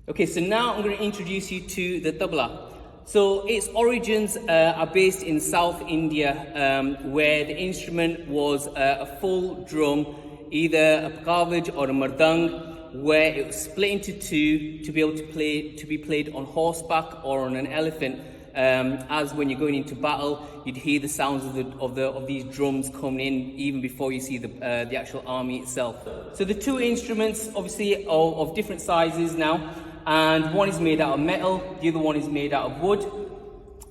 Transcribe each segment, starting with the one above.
Okay, so now I'm going to introduce you to the tabla. So its origins are based in South India, where the instrument was a full drum, either a pagavij or a mardang, where it was split into two to be able to be played on horseback or on an elephant. As when you're going into battle, you'd hear the sounds of these drums coming in even before you see the actual army itself. So the two instruments, obviously, are of different sizes now, and one is made out of metal, the other one is made out of wood,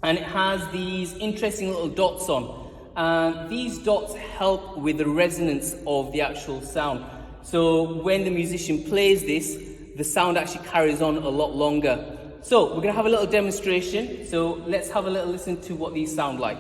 and it has these interesting little dots on. And these dots help with the resonance of the actual sound. So when the musician plays this, the sound actually carries on a lot longer. So we're going to have a little demonstration. So let's have a little listen to what these sound like.